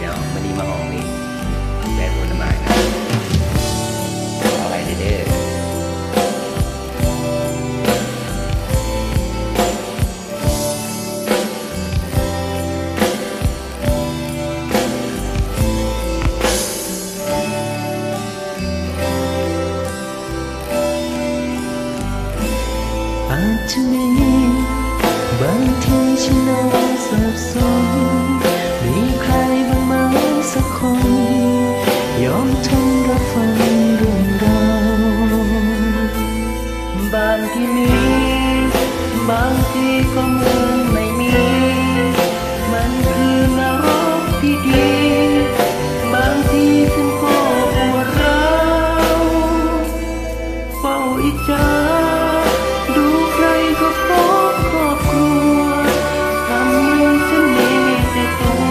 น้องวันนี้มาออกนี่แบบผลไม้นะเอาอะไรเด้อาจจะมีบางทีฉันนั้นสับสนมีใครบ้างไหมสักคนยอมทนรับฟังเรื่องราวบางทีมีบางทีก็เหมือนไม่มีมันคือนรกที่ดีบางทีฉันก็ปวดร้าวเฝ้าอิจฉาดูใครก็พบครอบครัวทำเหมือนฉันมีแต่ตัว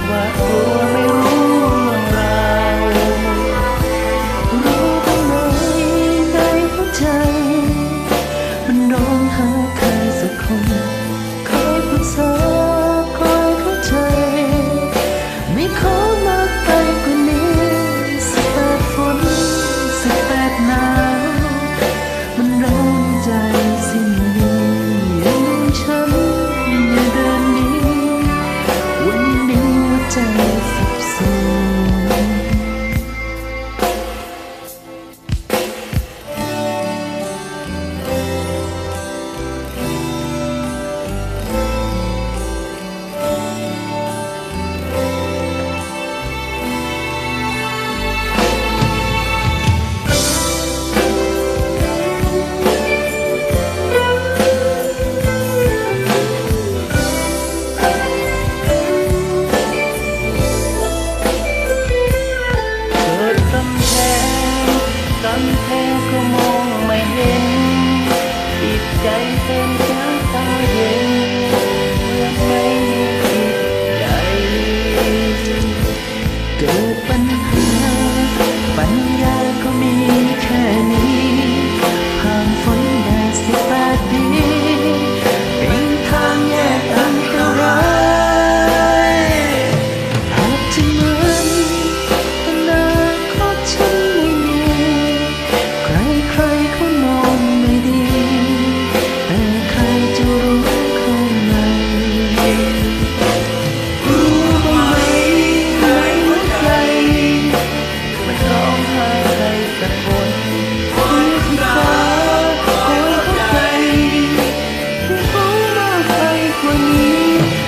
ว่ากลัวไม่รู้เรื่องราวรู้บ้างไหมในหัวใจมันร้องหาใครสักคนคอยปรึกษาคอยเข้าใจไม่ขอมากไปกว่านี้18 ฝน18 หนาวมันร้อนใจสิ้นดียังฉันอย่าเดินหนีวันนี้หัวใจสับสนกำแพงก็มองไม่เห็นจิตใจเป็นน้ำตาเย็นเมื่อไม่มีจิตใจเกิดปัญหาปัญญาก็มีแค่นี้ผ่านฝนแดด18 ปีเป็นทางแยกอันตรายอาจจะเหมือนอนาคตฉันใครๆเขามองไม่ดีแต่ใครจะรู้ข้างในรู้บ้างไหมในหัวใจมันร้องหาใครสักคนคอยศึกษาคอยเข้าใจที่เขามากไปกว่านี้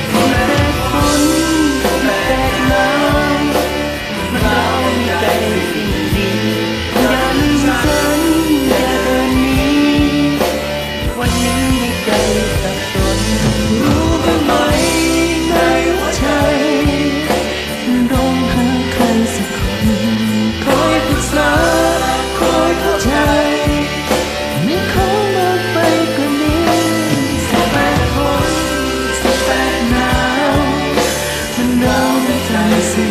18 ฝน18 หนาวมันร้องใจสิ่งดีอย่าลืมฉันอย่าเดินหนีวันนี้ใจสับสนรู้บ้างไหมในหัวใจร้องหาใครสักคนคอยปรึกษาคอยเข้าใจไม่ขอมากไปกว่านี้18 ฝน18 หนาวมันร้องใจสิ้น